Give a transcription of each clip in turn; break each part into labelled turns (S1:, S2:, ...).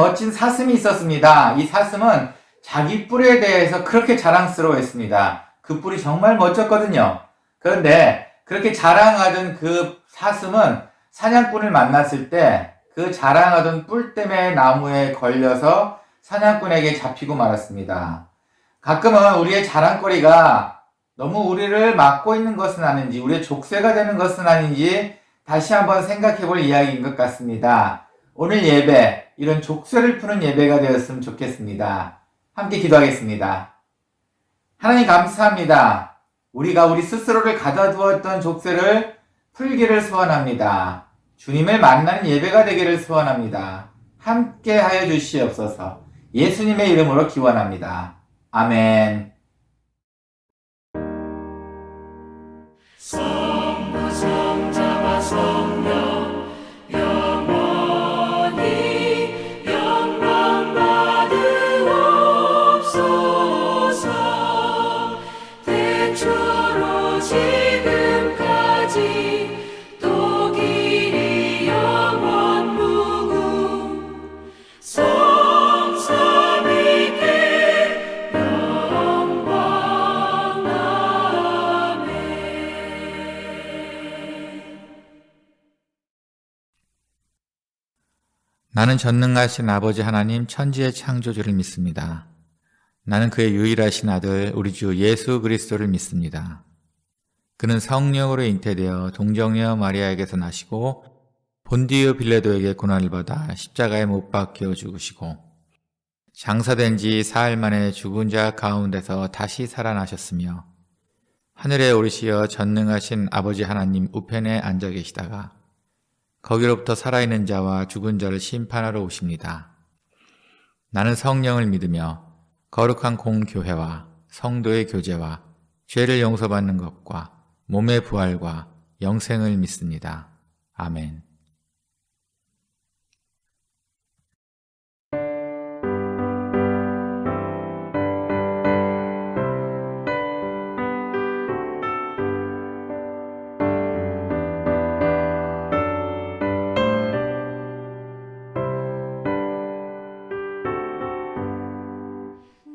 S1: 멋진 사슴이 있었습니다. 이 사슴은 자기 뿔에 대해서 그렇게 자랑스러워했습니다. 그 뿔이 정말 멋졌거든요. 그런데 그렇게 자랑하던 그 사슴은 사냥꾼을 만났을 때 그 자랑하던 뿔 때문에 나무에 걸려서 사냥꾼에게 잡히고 말았습니다. 가끔은 우리의 자랑거리가 너무 우리를 막고 있는 것은 아닌지, 우리의 족쇄가 되는 것은 아닌지 다시 한번 생각해 볼 이야기인 것 같습니다. 오늘 예배, 이런 족쇄를 푸는 예배가 되었으면 좋겠습니다. 함께 기도하겠습니다. 하나님 감사합니다. 우리가 우리 스스로를 가둬두었던 족쇄를 풀기를 소원합니다. 주님을 만나는 예배가 되기를 소원합니다. 함께 하여 주시옵소서. 예수님의 이름으로 기원합니다. 아멘.
S2: 성부 성자와 성령 영원히 영광 받으옵소서. 태초로 지금까지 또 길이 영원 무궁 성삼위께 영광. 아멘.
S3: 나는 전능하신 아버지 하나님 천지의 창조주를 믿습니다. 나는 그의 유일하신 아들 우리 주 예수 그리스도를 믿습니다. 그는 성령으로 잉태되어 동정녀 마리아에게서 나시고 본디오 빌라도에게 고난을 받아 십자가에 못 박혀 죽으시고 장사된 지 사흘 만에 죽은 자 가운데서 다시 살아나셨으며 하늘에 오르시어 전능하신 아버지 하나님 우편에 앉아 계시다가 거기로부터 살아있는 자와 죽은 자를 심판하러 오십니다. 나는 성령을 믿으며 거룩한 공교회와 성도의 교제와 죄를 용서받는 것과 몸의 부활과 영생을 믿습니다. 아멘.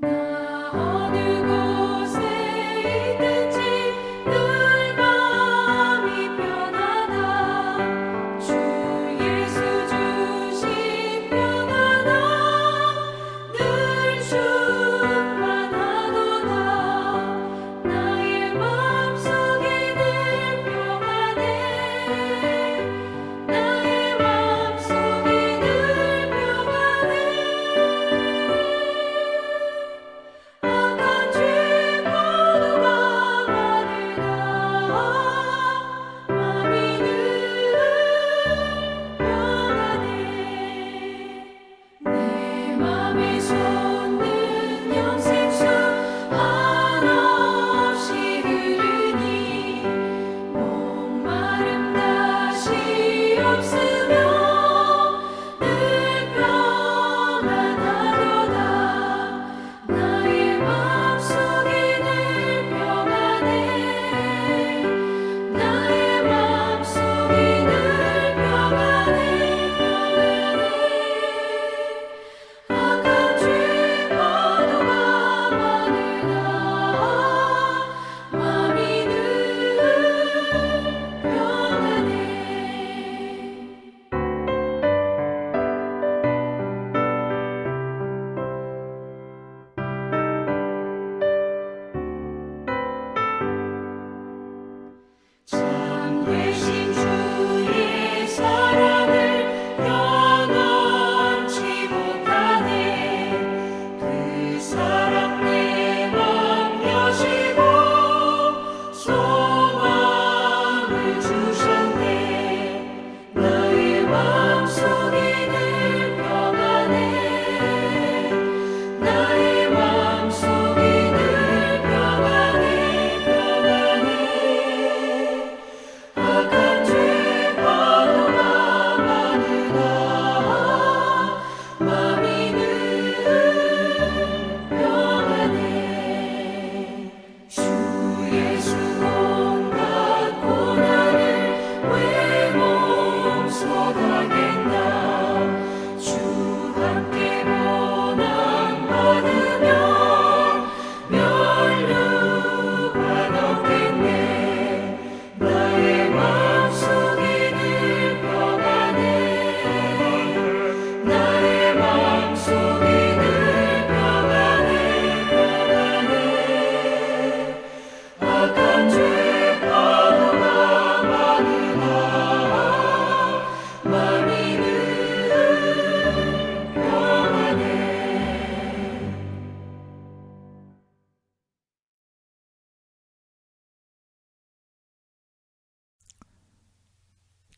S2: 나 어느 곳에 있든지 늘 마음이 편하다. 주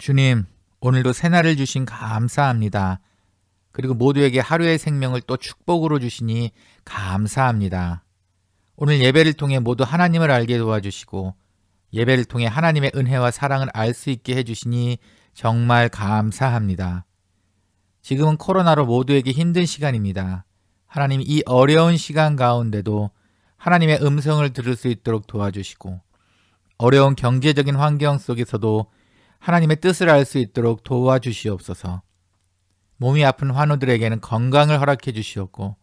S3: 주님, 오늘도 새날을 주신 감사합니다. 그리고 모두에게 하루의 생명을 또 축복으로 주시니 감사합니다. 오늘 예배를 통해 모두 하나님을 알게 도와주시고 예배를 통해 하나님의 은혜와 사랑을 알 수 있게 해주시니 정말 감사합니다. 지금은 코로나로 모두에게 힘든 시간입니다. 하나님, 이 어려운 시간 가운데도 하나님의 음성을 들을 수 있도록 도와주시고 어려운 경제적인 환경 속에서도 하나님의 뜻을 알 수 있도록 도와주시옵소서. 몸이 아픈 환우들에게는 건강을 허락해 주시옵고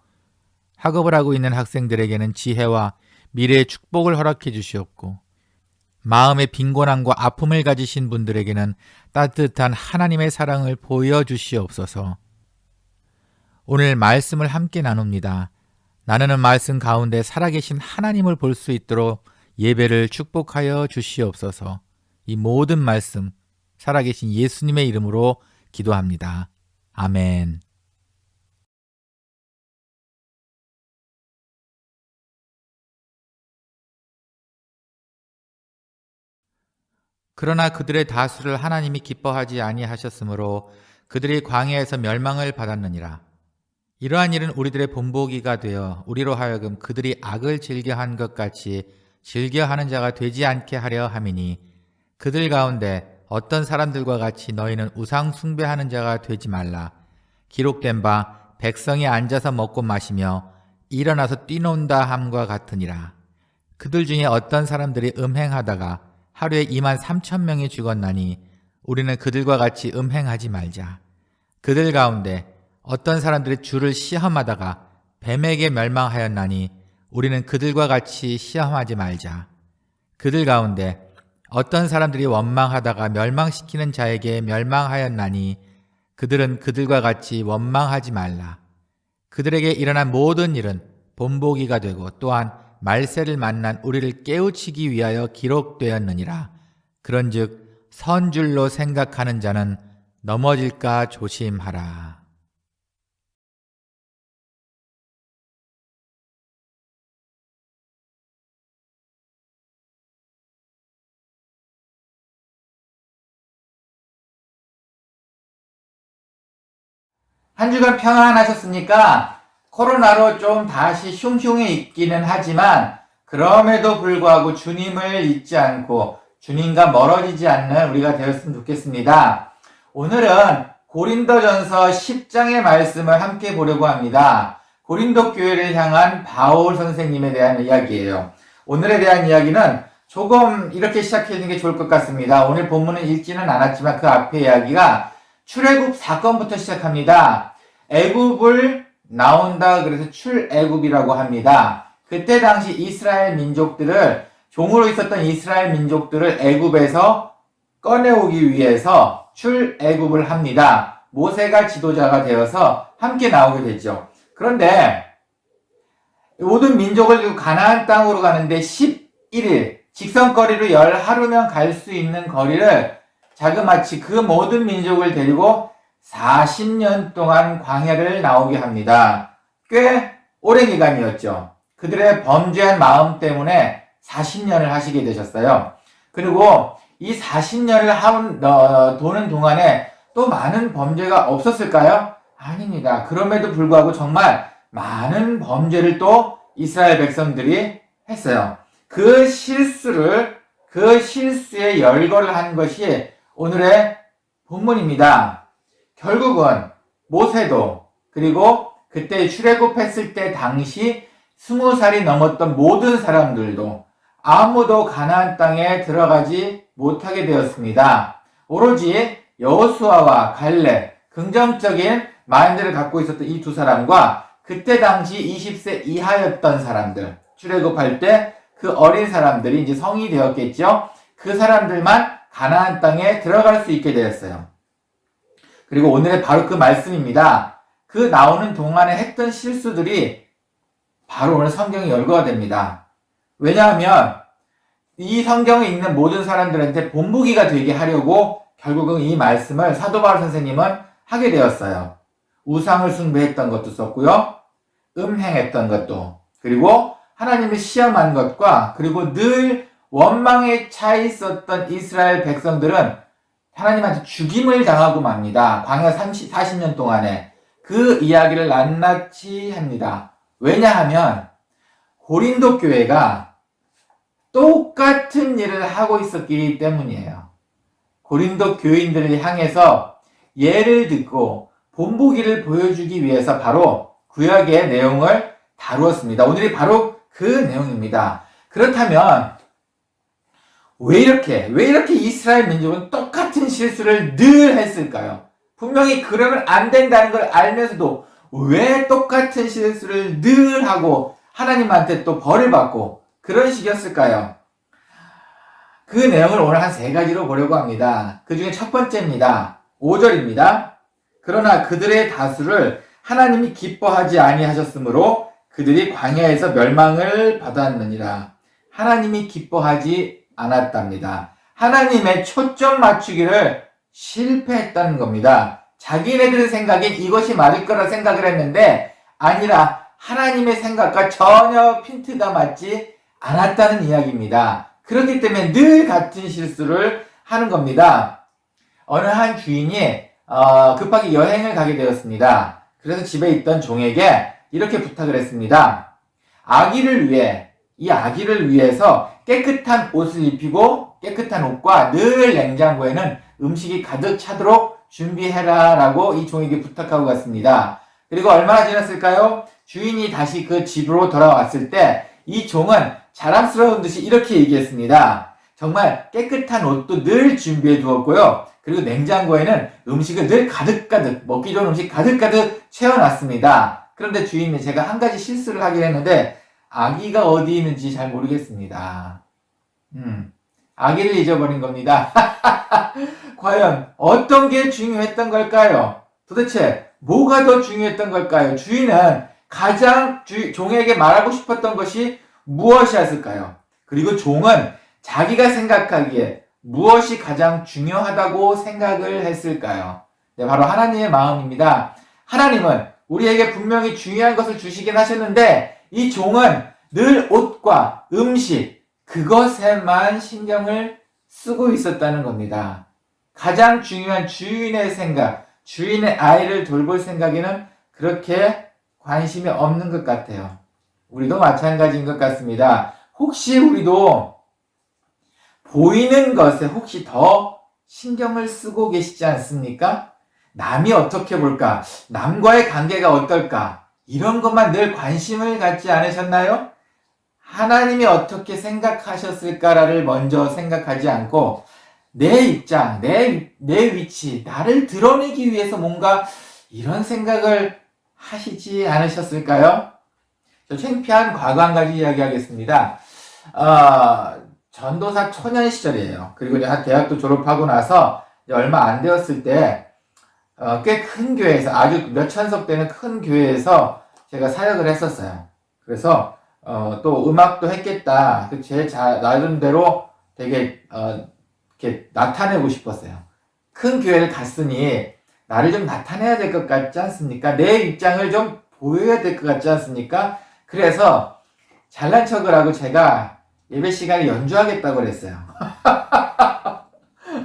S3: 학업을 하고 있는 학생들에게는 지혜와 미래의 축복을 허락해 주시옵고 마음의 빈곤함과 아픔을 가지신 분들에게는 따뜻한 하나님의 사랑을 보여주시옵소서. 오늘 말씀을 함께 나눕니다. 나누는 말씀 가운데 살아계신 하나님을 볼 수 있도록 예배를 축복하여 주시옵소서. 이 모든 말씀 살아계신 예수님의 이름으로 기도합니다. 아멘. 그러나 그들의 다수를 하나님이 기뻐하지 아니하셨으므로 그들이 광야에서 멸망을 받았느니라. 이러한 일은 우리들의 본보기가 되어 우리로 하여금 그들이 악을 즐겨한 것 같이 즐겨하는 자가 되지 않게 하려 함이니 그들 가운데 어떤 사람들과 같이 너희는 우상 숭배하는 자가 되지 말라. 기록된 바 백성이 앉아서 먹고 마시며 일어나서 뛰논다 함과 같으니라. 그들 중에 어떤 사람들이 음행하다가 하루에 23,000명이 죽었나니 우리는 그들과 같이 음행하지 말자. 그들 가운데 어떤 사람들이 주를 시험하다가 뱀에게 멸망하였나니 우리는 그들과 같이 시험하지 말자. 그들 가운데 어떤 사람들이 원망하다가 멸망시키는 자에게 멸망하였나니 그들은 그들과 같이 원망하지 말라. 그들에게 일어난 모든 일은 본보기가 되고 또한 말세를 만난 우리를 깨우치기 위하여 기록되었느니라. 그런즉 선줄로 생각하는 자는 넘어질까 조심하라.
S1: 한 주간 평안하셨습니까? 코로나로 좀 다시 흉흉해 있기는 하지만 그럼에도 불구하고 주님을 잊지 않고 주님과 멀어지지 않는 우리가 되었으면 좋겠습니다. 오늘은 고린도전서 10장의 말씀을 함께 보려고 합니다. 고린도 교회를 향한 바울 선생님에 대한 이야기예요. 오늘에 대한 이야기는 조금 이렇게 시작해주는 게 좋을 것 같습니다. 오늘 본문은 읽지는 않았지만 그 앞에 이야기가 출애굽 사건부터 시작합니다. 애굽을 나온다 그래서 출애굽이라고 합니다. 그때 당시 이스라엘 민족들을 종으로 있었던 이스라엘 민족들을 애굽에서 꺼내오기 위해서 출애굽을 합니다. 모세가 지도자가 되어서 함께 나오게 되죠. 그런데 모든 민족을 가나안 땅으로 가는데 11일 직선거리로 10하루면 갈 수 있는 거리를 자그마치 그 모든 민족을 데리고 40년 동안 광야를 나오게 합니다. 꽤 오랜 기간이었죠. 그들의 범죄한 마음 때문에 40년을 하시게 되셨어요. 그리고 이 40년을 도는 동안에 또 많은 범죄가 없었을까요? 아닙니다. 그럼에도 불구하고 정말 많은 범죄를 또 이스라엘 백성들이 했어요. 그 실수에 열거를 한 것이 오늘의 본문입니다. 결국은 모세도 그리고 그때 출애굽했을 때 당시 20살이 넘었던 모든 사람들도 아무도 가나안 땅에 들어가지 못하게 되었습니다. 오로지 여호수아와 갈렙, 긍정적인 마인드를 갖고 있었던 이 두 사람과 그때 당시 20세 이하였던 사람들, 출애굽할 때 그 어린 사람들이 이제 성이 되었겠죠. 그 사람들만 가나안 땅에 들어갈 수 있게 되었어요. 그리고 오늘의 바로 그 말씀입니다. 그 나오는 동안에 했던 실수들이 바로 오늘 성경이 열거가 됩니다. 왜냐하면 이 성경에 있는 모든 사람들한테 본보기가 되게 하려고 결국은 이 말씀을 사도 바울 선생님은 하게 되었어요. 우상을 숭배했던 것도 썼고요. 음행했던 것도, 그리고 하나님을 시험한 것과, 그리고 늘 원망에 차 있었던 이스라엘 백성들은 하나님한테 죽임을 당하고 맙니다. 광야 40년 동안에 그 이야기를 낱낱이 합니다. 왜냐하면 고린도 교회가 똑같은 일을 하고 있었기 때문이에요. 고린도 교인들을 향해서 예를 듣고 본보기를 보여주기 위해서 바로 구약의 내용을 다루었습니다. 오늘이 바로 그 내용입니다. 그렇다면 왜 이렇게 이스라엘 민족은 똑같은 실수를 늘 했을까요? 분명히 그러면 안 된다는 걸 알면서도 왜 똑같은 실수를 늘 하고 하나님한테 또 벌을 받고 그런 식이었을까요? 그 내용을 오늘 한 3가지로 보려고 합니다. 그 중에 첫 번째입니다. 5절입니다. 그러나 그들의 다수를 하나님이 기뻐하지 아니하셨으므로 그들이 광야에서 멸망을 받았느니라. 하나님이 기뻐하지 않았답니다. 하나님의 초점 맞추기를 실패했다는 겁니다. 자기네들 생각엔 이것이 맞을 거라 생각을 했는데 아니라 하나님의 생각과 전혀 핀트가 맞지 않았다는 이야기입니다. 그렇기 때문에 늘 같은 실수를 하는 겁니다. 어느 한 주인이 급하게 여행을 가게 되었습니다. 그래서 집에 있던 종에게 이렇게 부탁을 했습니다. 이 아기를 위해서 깨끗한 옷을 입히고 깨끗한 옷과 늘 냉장고에는 음식이 가득 차도록 준비해라 라고 이 종에게 부탁하고 갔습니다. 그리고 얼마나 지났을까요? 주인이 다시 그 집으로 돌아왔을 때 이 종은 자랑스러운 듯이 이렇게 얘기했습니다. 정말 깨끗한 옷도 늘 준비해 두었고요. 그리고 냉장고에는 음식을 늘 가득가득, 먹기 좋은 음식 가득가득 채워놨습니다. 그런데 주인이 제가 한 가지 실수를 하긴 했는데 아기가 어디 있는지 잘 모르겠습니다. 아기를 잊어버린 겁니다. 과연 어떤 게 중요했던 걸까요? 도대체 뭐가 더 중요했던 걸까요? 주인은 가장 종에게 말하고 싶었던 것이 무엇이었을까요? 그리고 종은 자기가 생각하기에 무엇이 가장 중요하다고 생각을 했을까요? 네, 바로 하나님의 마음입니다. 하나님은 우리에게 분명히 중요한 것을 주시긴 하셨는데 이 종은 늘 옷과 음식 그것에만 신경을 쓰고 있었다는 겁니다. 가장 중요한 주인의 생각, 주인의 아이를 돌볼 생각에는 그렇게 관심이 없는 것 같아요. 우리도 마찬가지인 것 같습니다. 혹시 우리도 보이는 것에 혹시 더 신경을 쓰고 계시지 않습니까? 남이 어떻게 볼까? 남과의 관계가 어떨까? 이런 것만 늘 관심을 갖지 않으셨나요? 하나님이 어떻게 생각하셨을까를 먼저 생각하지 않고 내 입장, 내 위치, 나를 드러내기 위해서 뭔가 이런 생각을 하시지 않으셨을까요? 저 창피한 과거 한 가지 이야기하겠습니다. 전도사 초년 시절이에요. 그리고 이제 대학도 졸업하고 나서 얼마 안 되었을 때 꽤 큰 교회에서 아주 몇 천석 되는 큰 교회에서 제가 사역을 했었어요. 그래서 또 음악도 했겠다. 제 나름대로 되게 이렇게 나타내고 싶었어요. 큰 교회를 갔으니 나를 좀 나타내야 될 것 같지 않습니까? 내 입장을 좀 보여야 될 것 같지 않습니까? 그래서 잘난 척을 하고 제가 예배 시간에 연주하겠다고 그랬어요.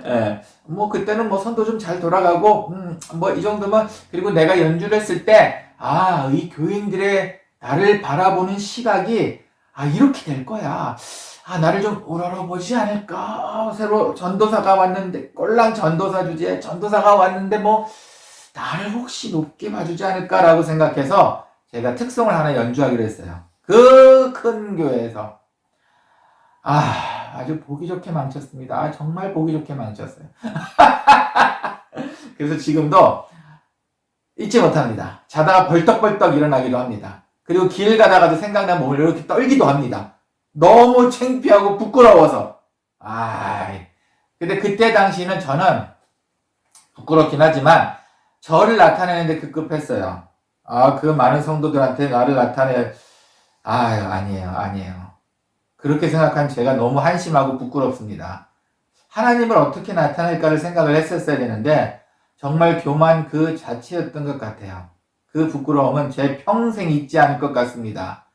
S1: 예, 뭐 그때는 뭐 선도 좀 잘 돌아가고 뭐 이 정도면 그리고 내가 연주를 했을 때 이 교인들의 나를 바라보는 시각이 이렇게 될 거야. 나를 좀 우러러보지 않을까? 새로 전도사가 왔는데 꼴랑 전도사 주제에 전도사가 왔는데 뭐 나를 혹시 높게 봐주지 않을까라고 생각해서 제가 특송을 하나 연주하기로 했어요. 그 큰 교회에서 아주 보기 좋게 망쳤습니다. 정말 보기 좋게 망쳤어요. 그래서 지금도 잊지 못합니다. 자다가 벌떡벌떡 일어나기도 합니다. 그리고 길 가다가도 생각나면 몸을 이렇게 떨기도 합니다. 너무 창피하고 부끄러워서. 근데 그때 당시는 저는 부끄럽긴 하지만 저를 나타내는데 급급했어요. 그 많은 성도들한테 나를 아니에요. 그렇게 생각한 제가 너무 한심하고 부끄럽습니다. 하나님을 어떻게 나타낼까를 생각을 했었어야 되는데 정말 교만 그 자체였던 것 같아요. 그 부끄러움은 제 평생 잊지 않을 것 같습니다.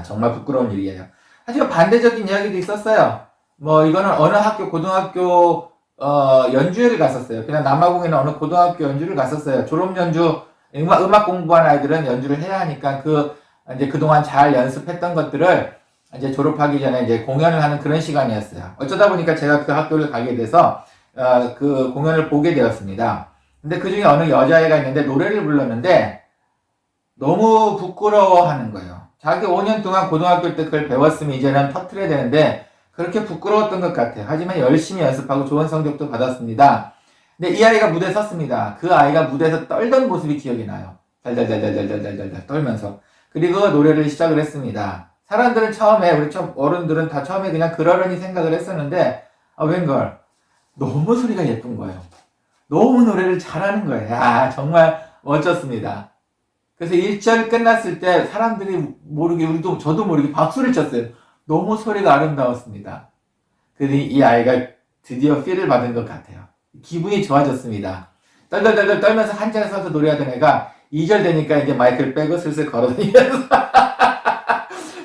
S1: 정말 부끄러운 일이에요. 하지만 반대적인 이야기도 있었어요. 뭐 이거는 어느 학교 고등학교 연주회를 갔었어요. 그냥 남아공이나 어느 고등학교 연주를 갔었어요. 졸업 연주, 음악 공부한 아이들은 연주를 해야 하니까 이제 그동안 잘 연습했던 것들을 이제 졸업하기 전에 이제 공연을 하는 그런 시간이었어요. 어쩌다 보니까 제가 그 학교를 가게 돼서, 그 공연을 보게 되었습니다. 근데 그 중에 어느 여자애가 있는데 노래를 불렀는데 너무 부끄러워하는 거예요. 자기 5년 동안 고등학교 때 그걸 배웠으면 이제는 터트려야 되는데 그렇게 부끄러웠던 것 같아요. 하지만 열심히 연습하고 좋은 성적도 받았습니다. 근데 이 아이가 무대에 섰습니다. 그 아이가 무대에서 떨던 모습이 기억이 나요. 달달달달달달달달 떨면서. 그리고 노래를 시작을 했습니다. 사람들은 처음에, 우리 어른들은 다 처음에 그냥 그러려니 생각을 했었는데, 웬걸. 너무 소리가 예쁜 거예요. 너무 노래를 잘하는 거예요. 야, 정말 멋졌습니다. 그래서 1절 끝났을 때 사람들이 모르게, 저도 모르게 박수를 쳤어요. 너무 소리가 아름다웠습니다. 그래서 이 아이가 드디어 필을 받은 것 같아요. 기분이 좋아졌습니다. 떨떨떨떨 떨면서 한 자리에 서서 노래하던 애가 2절 되니까 이제 마이크를 빼고 슬슬 걸어다니면서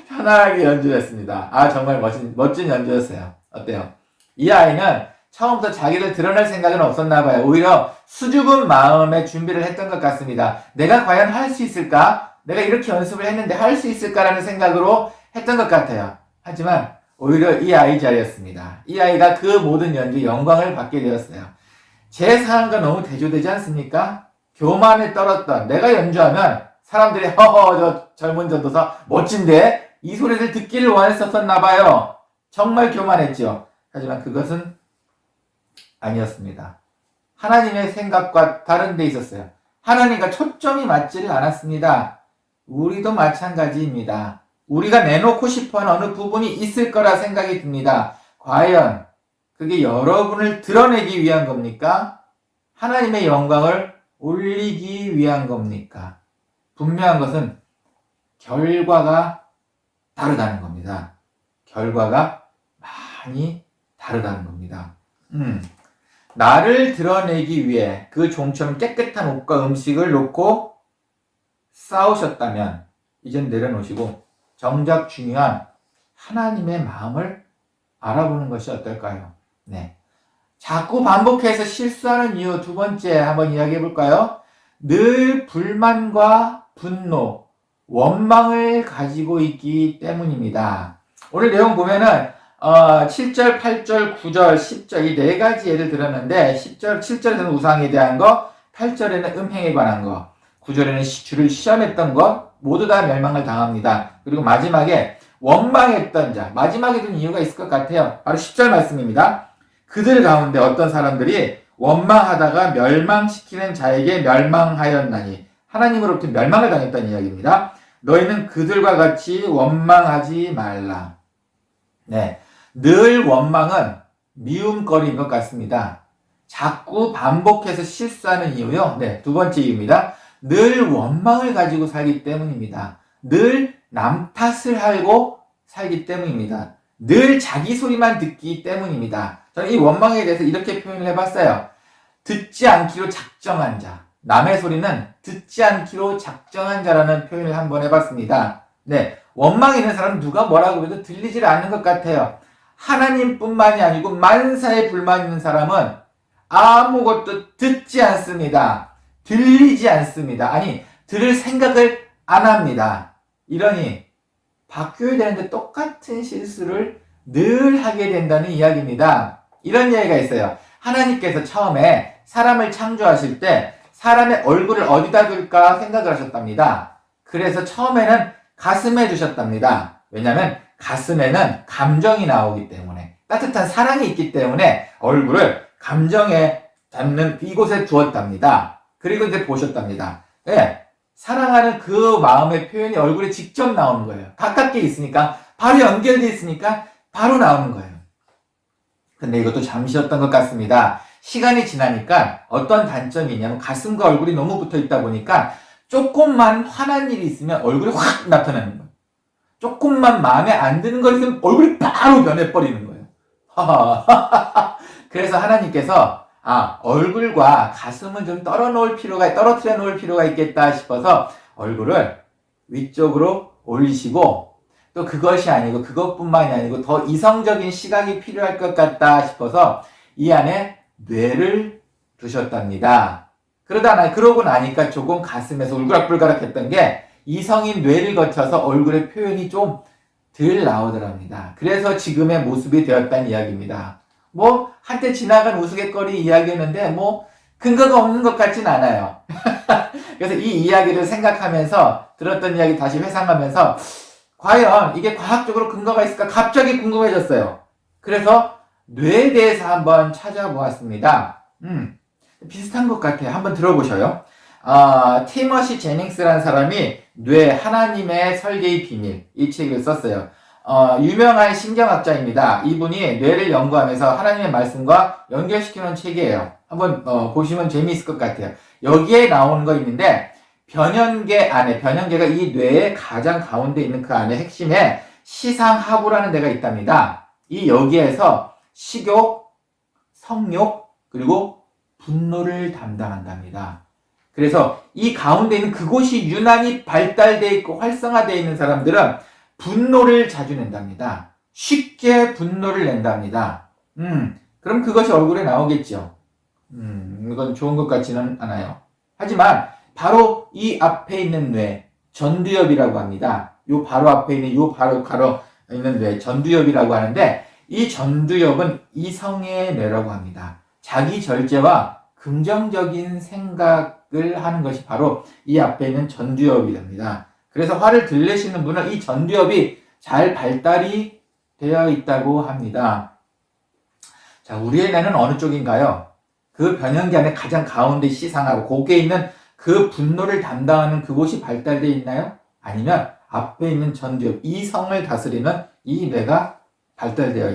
S1: 편하게 연주를 했습니다. 아, 정말 멋진 연주였어요. 어때요? 이 아이는 처음부터 자기를 드러낼 생각은 없었나 봐요. 오히려 수줍은 마음에 준비를 했던 것 같습니다. 내가 과연 할 수 있을까? 내가 이렇게 연습을 했는데 할 수 있을까라는 생각으로 했던 것 같아요. 하지만 오히려 이 아이 자리였습니다. 이 아이가 그 모든 연주에 영광을 받게 되었어요. 제 상황과 너무 대조되지 않습니까? 교만에 떨었던 내가 연주하면 사람들이 허허 저 젊은 전도사 멋진데 이 소리를 듣기를 원했었나 봐요. 정말 교만했죠. 하지만 그것은 아니었습니다. 하나님의 생각과 다른 데 있었어요. 하나님과 초점이 맞지를 않았습니다. 우리도 마찬가지입니다. 우리가 내놓고 싶어하는 어느 부분이 있을 거라 생각이 듭니다. 과연 그게 여러분을 드러내기 위한 겁니까? 하나님의 영광을 올리기 위한 겁니까? 분명한 것은 결과가 다르다는 겁니다. 결과가 많이 다르다는 겁니다. 나를 드러내기 위해 그 종처럼 깨끗한 옷과 음식을 놓고 싸우셨다면 이젠 내려놓으시고 정작 중요한 하나님의 마음을 알아보는 것이 어떨까요? 네. 자꾸 반복해서 실수하는 이유 두 번째 한번 이야기해 볼까요? 늘 불만과 분노, 원망을 가지고 있기 때문입니다. 오늘 내용 보면은 7절, 8절, 9절, 10절 이 네 가지 예를 들었는데 7절에는 우상에 대한 거, 8절에는 음행에 관한 거, 9절에는 주를 시험했던 것 모두 다 멸망을 당합니다. 그리고 마지막에 원망했던 자, 마지막에도 이유가 있을 것 같아요. 바로 10절 말씀입니다. 그들 가운데 어떤 사람들이 원망하다가 멸망시키는 자에게 멸망하였나니 하나님으로부터 멸망을 당했다는 이야기입니다. 너희는 그들과 같이 원망하지 말라. 네, 늘 원망은 미움거리인 것 같습니다. 자꾸 반복해서 실수하는 이유요. 네, 두 번째 이유입니다. 늘 원망을 가지고 살기 때문입니다. 늘 남 탓을 하고 살기 때문입니다. 늘 자기 소리만 듣기 때문입니다. 저는 이 원망에 대해서 이렇게 표현을 해봤어요. 듣지 않기로 작정한 자. 남의 소리는 듣지 않기로 작정한 자라는 표현을 한번 해봤습니다. 네, 원망 있는 사람은 누가 뭐라고 해도 들리질 않는 것 같아요. 하나님뿐만이 아니고 만사에 불만 있는 사람은 아무것도 듣지 않습니다. 들리지 않습니다. 아니, 들을 생각을 안 합니다. 이러니 바뀌어야 되는데 똑같은 실수를 늘 하게 된다는 이야기입니다. 이런 이야기가 있어요. 하나님께서 처음에 사람을 창조하실 때 사람의 얼굴을 어디다 둘까 생각을 하셨답니다. 그래서 처음에는 가슴에 두셨답니다. 왜냐하면 가슴에는 감정이 나오기 때문에, 따뜻한 사랑이 있기 때문에 얼굴을 감정에 닿는 이곳에 두었답니다. 그리고 이제 보셨답니다. 예, 사랑하는 그 마음의 표현이 얼굴에 직접 나오는 거예요. 가깝게 있으니까, 바로 연결되어 있으니까 바로 나오는 거예요. 근데 이것도 잠시였던 것 같습니다. 시간이 지나니까 어떤 단점이 있냐면 가슴과 얼굴이 너무 붙어 있다 보니까 조금만 화난 일이 있으면 얼굴이 확 나타나는 거예요. 조금만 마음에 안 드는 거 있으면 얼굴이 바로 변해버리는 거예요. 그래서 하나님께서 얼굴과 가슴은 좀 떨어뜨려 놓을 필요가 있겠다 싶어서 얼굴을 위쪽으로 올리시고, 또 그것이 아니고 그것뿐만이 아니고 더 이성적인 시각이 필요할 것 같다 싶어서 이 안에 뇌를 두셨답니다. 그러고 나니까 조금 가슴에서 울그락불그락 했던 게 이성인 뇌를 거쳐서 얼굴의 표현이 좀 덜 나오더랍니다. 그래서 지금의 모습이 되었다는 이야기입니다. 뭐 한때 지나간 우스갯거리 이야기였는데 뭐 근거가 없는 것 같진 않아요. 그래서 이 이야기를 생각하면서 들었던 이야기 다시 회상하면서 과연 이게 과학적으로 근거가 있을까 갑자기 궁금해졌어요. 그래서 뇌에 대해서 한번 찾아보았습니다. 비슷한 것 같아요. 한번 들어보셔요. 티머시 제닝스라는 사람이 뇌 하나님의 설계의 비밀 이 책을 썼어요. 유명한 신경학자입니다. 이분이 뇌를 연구하면서 하나님의 말씀과 연결시키는 책이에요. 한번 보시면 재미있을 것 같아요. 여기에 나오는 거 있는데 변형계가 이 뇌의 가장 가운데 있는 그 안에 핵심에 시상하부라는 데가 있답니다. 여기에서 식욕, 성욕, 그리고 분노를 담당한답니다. 그래서 이 가운데 있는 그곳이 유난히 발달되어 있고 활성화되어 있는 사람들은 분노를 자주 낸답니다. 쉽게 분노를 낸답니다. 그럼 그것이 얼굴에 나오겠죠. 이건 좋은 것 같지는 않아요. 하지만 바로 이 앞에 있는 뇌, 전두엽이라고 합니다. 요 바로 앞에 있는 요 바로 있는 뇌, 전두엽이라고 하는데 이 전두엽은 이성의 뇌라고 합니다. 자기 절제와 긍정적인 생각을 하는 것이 바로 이 앞에 있는 전두엽이랍니다. 그래서 화를 덜 내시는 분은 이 전두엽이 잘 발달이 되어 있다고 합니다. 자, 우리의 뇌는 어느 쪽인가요? 그 변형계 안에 가장 가운데 시상하고 거기에 있는 그 분노를 담당하는 그곳이 발달되어 있나요? 아니면 앞에 있는 전두엽, 이성을 다스리는 이 뇌가 발달되어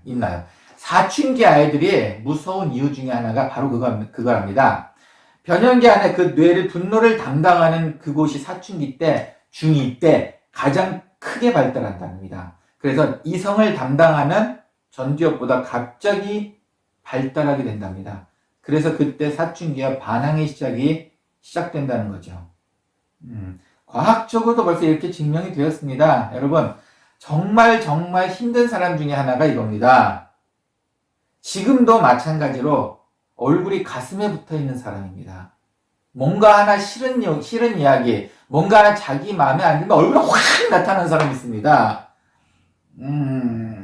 S1: 있나요? 사춘기 아이들이 무서운 이유 중에 하나가 바로 그거랍니다. 변형계 안에 그 뇌를 분노를 담당하는 그곳이 사춘기 때, 중2 때 가장 크게 발달한답니다. 그래서 이성을 담당하는 전두엽보다 갑자기 발달하게 된답니다. 그래서 그때 사춘기와 반항의 시작된다는 거죠. 과학적으로도 벌써 이렇게 증명이 되었습니다. 여러분, 정말 힘든 사람 중에 하나가 이겁니다. 지금도 마찬가지로 얼굴이 가슴에 붙어 있는 사람입니다. 뭔가 하나 싫은 이야기, 뭔가 하나 자기 마음에 안 들면 얼굴이 확 나타나는 사람이 있습니다.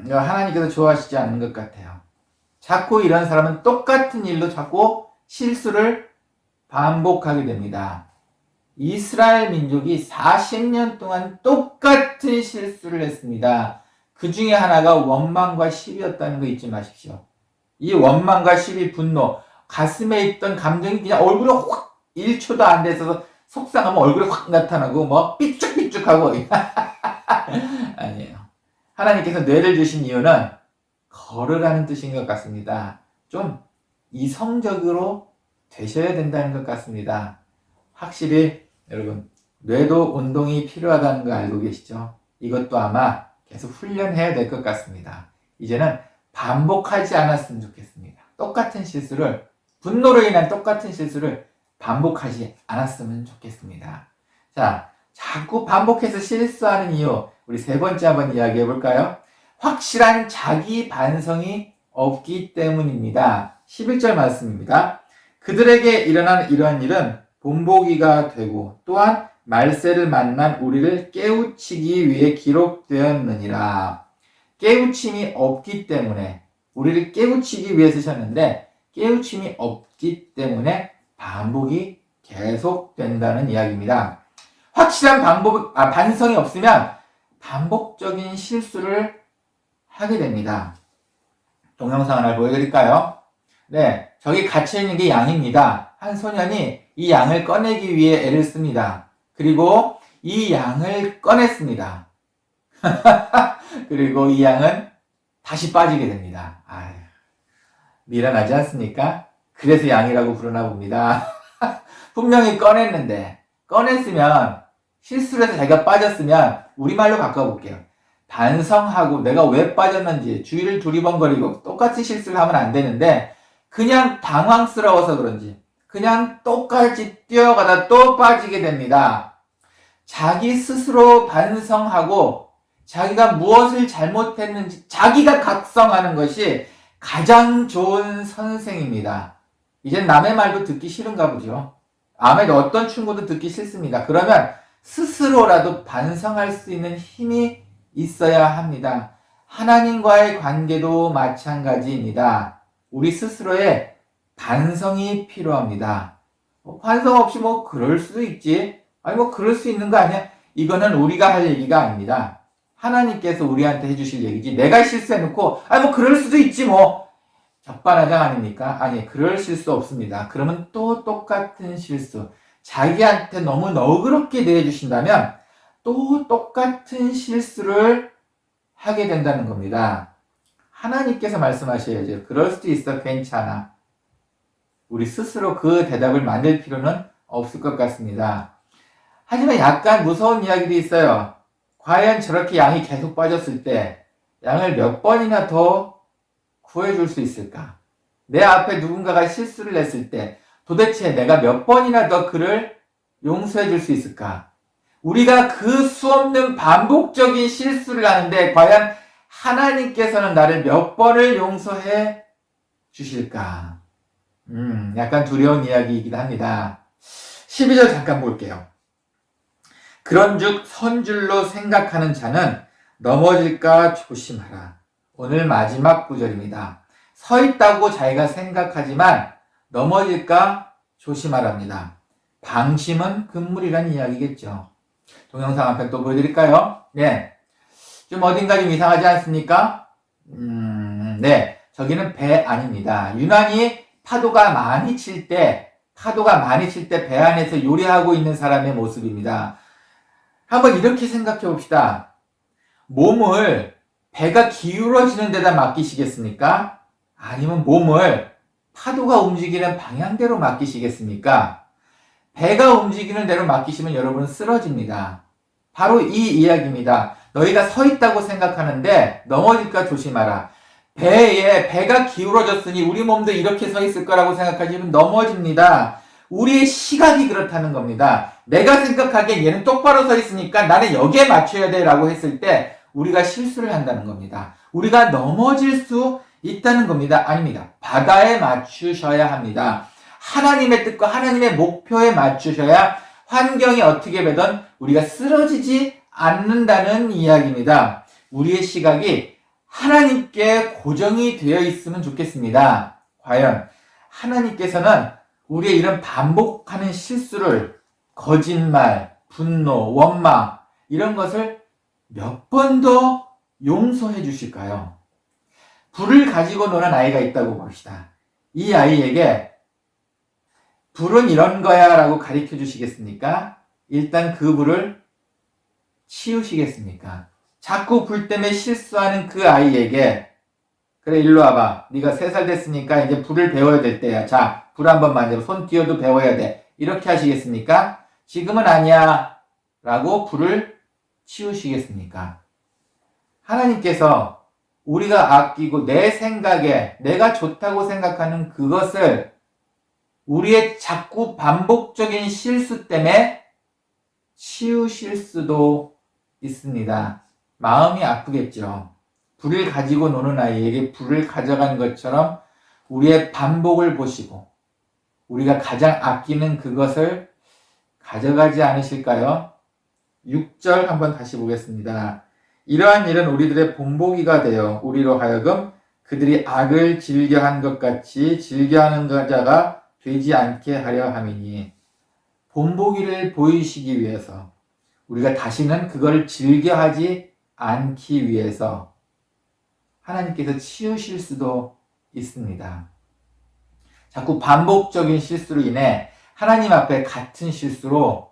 S1: 하나님께서 좋아하시지 않는 것 같아요. 자꾸 이런 사람은 똑같은 일로 자꾸 실수를 반복하게 됩니다. 이스라엘 민족이 40년 동안 똑같은 실수를 했습니다. 그 중에 하나가 원망과 시비였다는 거 잊지 마십시오. 이 원망과 시비, 분노, 가슴에 있던 감정이 그냥 얼굴에 확 1초도 안 돼서 속상하면 얼굴에 확 나타나고 뭐 삐쭉삐쭉하고 아니에요. 하나님께서 뇌를 주신 이유는 걸으라는 뜻인 것 같습니다. 좀 이성적으로 되셔야 된다는 것 같습니다. 확실히 여러분 뇌도 운동이 필요하다는 거 알고 계시죠? 이것도 아마 계속 훈련해야 될 것 같습니다. 이제는 반복하지 않았으면 좋겠습니다. 똑같은 실수를, 분노로 인한 똑같은 실수를 반복하지 않았으면 좋겠습니다. 자, 자꾸 반복해서 실수하는 이유, 우리 세 번째 한번 이야기해 볼까요? 확실한 자기 반성이 없기 때문입니다. 11절 말씀입니다. 그들에게 일어난 이러한 일은 본보기가 되고 또한 말세를 만난 우리를 깨우치기 위해 기록되었느니라. 깨우침이 없기 때문에, 우리를 깨우치기 위해 쓰셨는데 깨우침이 없기 때문에 반복이 계속된다는 이야기입니다. 확실한 반성이 없으면 반복적인 실수를 하게 됩니다. 동영상 하나 보여드릴까요? 네, 저기 갇혀있는 게 양입니다. 한 소년이 이 양을 꺼내기 위해 애를 씁니다. 그리고 이 양을 꺼냈습니다. 그리고 이 양은 다시 빠지게 됩니다. 아유, 미련하지 않습니까? 그래서 양이라고 부르나 봅니다. 분명히 꺼냈으면, 실수를 해서 자기가 빠졌으면, 우리말로 바꿔볼게요. 반성하고 내가 왜 빠졌는지 주위를 두리번거리고 똑같이 실수를 하면 안 되는데, 그냥 당황스러워서 그런지, 그냥 똑같이 뛰어가다 또 빠지게 됩니다. 자기 스스로 반성하고, 자기가 무엇을 잘못했는지 자기가 각성하는 것이 가장 좋은 선생입니다. 이젠 남의 말도 듣기 싫은가 보죠. 아무래도 어떤 충고도 듣기 싫습니다. 그러면 스스로라도 반성할 수 있는 힘이 있어야 합니다. 하나님과의 관계도 마찬가지입니다. 우리 스스로의 반성이 필요합니다. 반성 없이 그럴 수도 있지. 그럴 수 있는 거 아니야? 이거는 우리가 할 얘기가 아닙니다. 하나님께서 우리한테 해주실 얘기지. 내가 실수해놓고, 그럴 수도 있지, 적반하장 아닙니까? 아니, 그럴 실수 없습니다. 그러면 또 똑같은 실수. 자기한테 너무 너그럽게 대해주신다면 또 똑같은 실수를 하게 된다는 겁니다. 하나님께서 말씀하셔야죠. 그럴 수도 있어. 괜찮아. 우리 스스로 그 대답을 만들 필요는 없을 것 같습니다. 하지만 약간 무서운 이야기도 있어요. 과연 저렇게 양이 계속 빠졌을 때 양을 몇 번이나 더 구해줄 수 있을까? 내 앞에 누군가가 실수를 했을 때 도대체 내가 몇 번이나 더 그를 용서해 줄 수 있을까? 우리가 그 수없는 반복적인 실수를 하는데 과연 하나님께서는 나를 몇 번을 용서해 주실까? 약간 두려운 이야기이기도 합니다. 12절 잠깐 볼게요. 그런즉 선줄로 생각하는 자는 넘어질까 조심하라. 오늘 마지막 구절입니다. 서 있다고 자기가 생각하지만 넘어질까 조심하랍니다. 방심은 금물이라는 이야기겠죠. 동영상 한 편 또 보여드릴까요? 네. 좀 어딘가 좀 이상하지 않습니까? 네. 저기는 배 아닙니다. 유난히 파도가 많이 칠 때 배 안에서 요리하고 있는 사람의 모습입니다. 한번 이렇게 생각해 봅시다. 몸을 배가 기울어지는 데다 맡기시겠습니까? 아니면 몸을 파도가 움직이는 방향대로 맡기시겠습니까? 배가 움직이는 대로 맡기시면 여러분은 쓰러집니다. 바로 이 이야기입니다. 너희가 서 있다고 생각하는데 넘어질까 조심하라. 배가 기울어졌으니 우리 몸도 이렇게 서 있을 거라고 생각하시면 넘어집니다. 우리의 시각이 그렇다는 겁니다. 내가 생각하기엔 얘는 똑바로 서 있으니까 나는 여기에 맞춰야 돼 라고 했을 때 우리가 실수를 한다는 겁니다. 우리가 넘어질 수 있다는 겁니다. 아닙니다. 바다에 맞추셔야 합니다. 하나님의 뜻과 하나님의 목표에 맞추셔야 환경이 어떻게 되든 우리가 쓰러지지 않는다는 이야기입니다. 우리의 시각이 하나님께 고정이 되어 있으면 좋겠습니다. 과연 하나님께서는 우리의 이런 반복하는 실수를 거짓말, 분노, 원망 이런 것을 몇 번 더 용서해 주실까요? 불을 가지고 노는 아이가 있다고 봅시다. 이 아이에게 불은 이런 거야 라고 가르쳐 주시겠습니까? 일단 그 불을 치우시겠습니까? 자꾸 불 때문에 실수하는 그 아이에게 그래 일로 와봐. 네가 3살 됐으니까 이제 불을 배워야 될 때야. 자, 불 한번 만져봐. 손 띄어도 배워야 돼. 이렇게 하시겠습니까? 지금은 아니야 라고 불을 치우시겠습니까? 하나님께서 우리가 아끼고 내 생각에 내가 좋다고 생각하는 그것을 우리의 자꾸 반복적인 실수 때문에 치우실 수도 있습니다. 마음이 아프겠죠. 불을 가지고 노는 아이에게 불을 가져간 것처럼 우리의 반복을 보시고 우리가 가장 아끼는 그것을 가져가지 않으실까요? 6절 한번 다시 보겠습니다. 이러한 일은 우리들의 본보기가 되어 우리로 하여금 그들이 악을 즐겨한 것 같이 즐겨하는 자가 되지 않게 하려 함이니 본보기를 보이시기 위해서 우리가 다시는 그걸 즐겨하지 않기 위해서 하나님께서 치우실 수도 있습니다. 자꾸 반복적인 실수로 인해 하나님 앞에 같은 실수로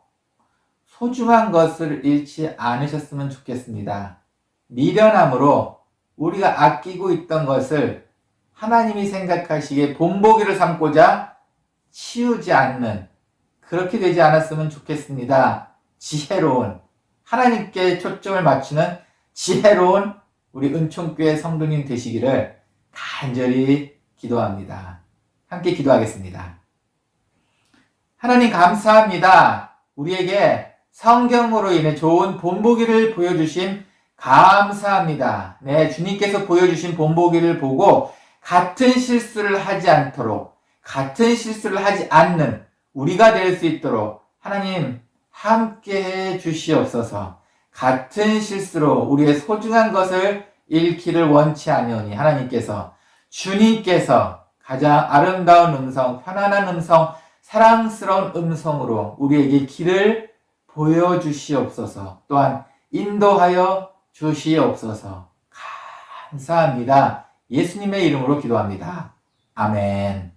S1: 소중한 것을 잃지 않으셨으면 좋겠습니다. 미련함으로 우리가 아끼고 있던 것을 하나님이 생각하시기에 본보기를 삼고자 치우지 않는 그렇게 되지 않았으면 좋겠습니다. 지혜로운 하나님께 초점을 맞추는 지혜로운 우리 은총교회 성도님 되시기를 간절히 기도합니다. 함께 기도하겠습니다. 하나님 감사합니다. 우리에게 성경으로 인해 좋은 본보기를 보여주심 감사합니다. 네, 주님께서 보여주신 본보기를 보고 같은 실수를 하지 않도록, 같은 실수를 하지 않는 우리가 될 수 있도록 하나님 함께 해 주시옵소서. 같은 실수로 우리의 소중한 것을 잃기를 원치 아니오니 하나님께서, 주님께서 가장 아름다운 음성, 편안한 음성, 사랑스러운 음성으로 우리에게 길을 보여주시옵소서. 또한 인도하여 주시옵소서. 감사합니다. 예수님의 이름으로 기도합니다. 아멘.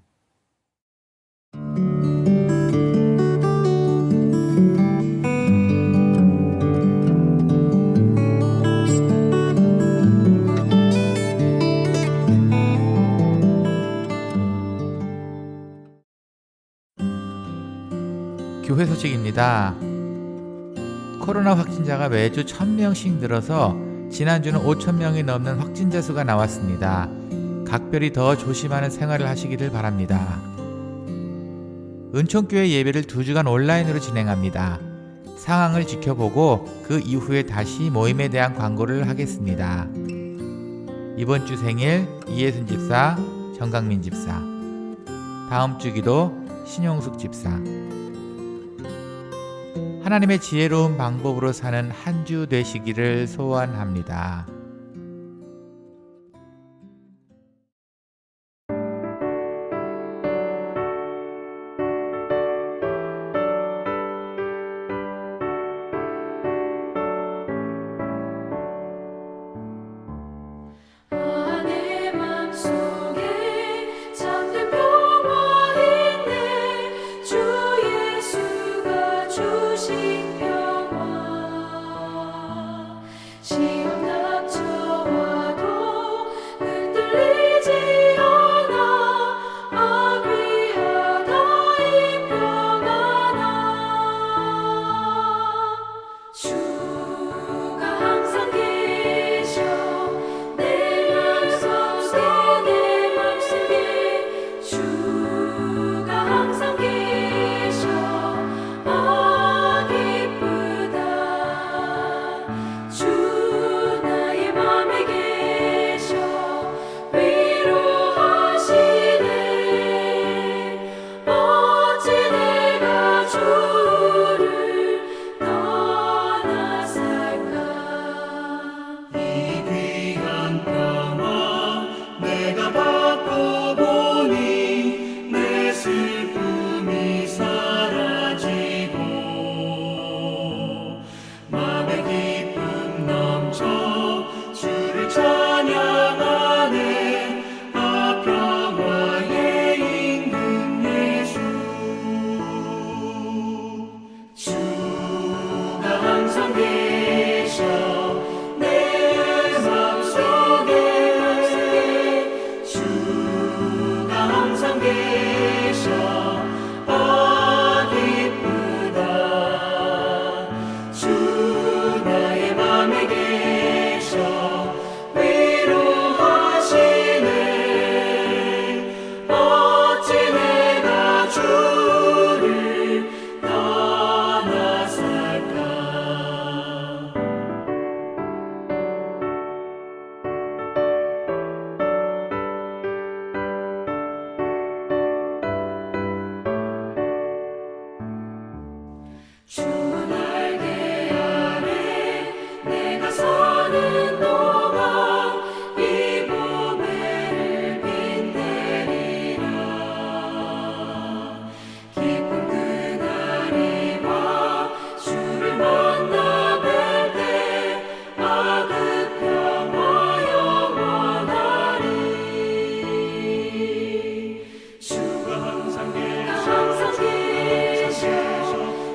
S3: 교회 소식입니다. 코로나 확진자가 매주 1000명씩 늘어서 지난주는 5000명이 넘는 확진자 수가 나왔습니다. 각별히 더 조심하는 생활을 하시기를 바랍니다. 은총교회 예배를 2주간 온라인으로 진행합니다. 상황을 지켜보고 그 이후에 다시 모임에 대한 광고를 하겠습니다. 이번 주 생일 이예순 집사, 정강민 집사, 다음 주 기도 신용숙 집사. 하나님의 지혜로운 방법으로 사는 한 주 되시기를 소원합니다.
S2: 내 맘속에 잠든 평화 있네 주 예수가 주신 평화 시험 닥쳐와도 흔들리지 않아 아귀하다 이 평화 나 주가 항상 계셔 내 맘속에 주가 항상 계셔 아 기쁘다 주 나의 맘에 계셔 위로하시네 어찌 내가 주를 떠나 살까 이 귀한 평화 내가 받고 보니 내 슬픔이 사라지고 맘에 기쁨 넘쳐 주를 찬양하네 아 평화의 임금 예수 주가 항상 계셔 내 맘속에 주가 항상 계셔 아 기쁘다 주 나의 맘에 계셔 위로하시네 어찌 내가 주를 떠나 살까 주 날개 아래 내가 서는 동안 이 보배를 빛내리라 기쁜 그날이 와 주를 만나 뵐때 아 그 평화 영원하리 주가 항상 계셔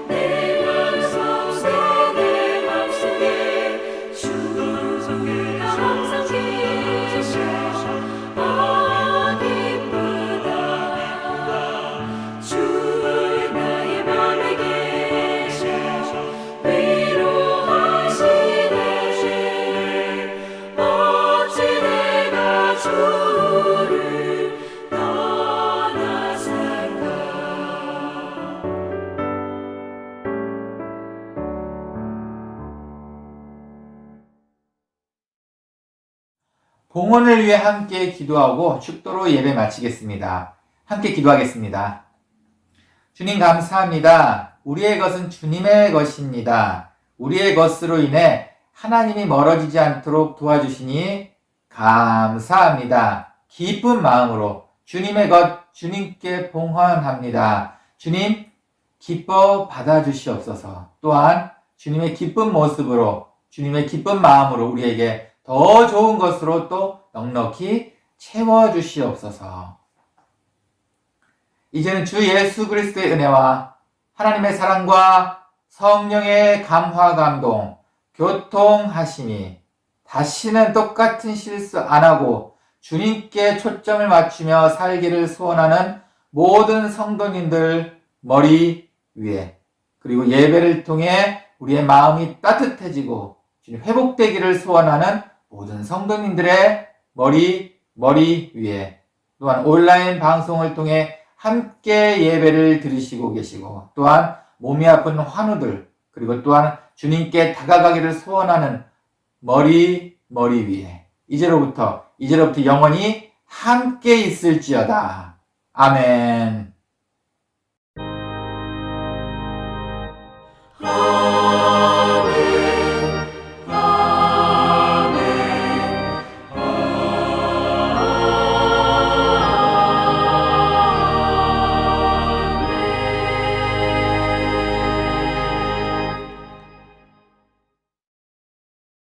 S2: 내 맘속에 주가 항상 계셔 아 기쁘다 주 나의 맘에 계셔 위로하시네 어찌 내가 주를 떠나 살까
S1: 봉헌을 위해 함께 기도하고 축도로 예배 마치겠습니다. 함께 기도하겠습니다. 주님 감사합니다. 우리의 것은 주님의 것입니다. 우리의 것으로 인해 하나님이 멀어지지 않도록 도와주시니 감사합니다. 기쁜 마음으로 주님의 것 주님께 봉헌합니다. 주님 기뻐 받아주시옵소서. 또한 주님의 기쁜 모습으로 주님의 기쁜 마음으로 우리에게 더 좋은 것으로 또 넉넉히 채워주시옵소서. 이제는 주 예수 그리스도의 은혜와 하나님의 사랑과 성령의 감화 감동, 교통하심이 다시는 똑같은 실수 안 하고 주님께 초점을 맞추며 살기를 소원하는 모든 성도님들 머리 위에, 그리고 예배를 통해 우리의 마음이 따뜻해지고 주님 회복되기를 소원하는 모든 성도님들의 머리 위에, 또한 온라인 방송을 통해 함께 예배를 드리시고 계시고, 또한 몸이 아픈 환우들, 그리고 또한 주님께 다가가기를 소원하는 머리 위에 이제로부터 영원히 함께 있을지어다. 아멘.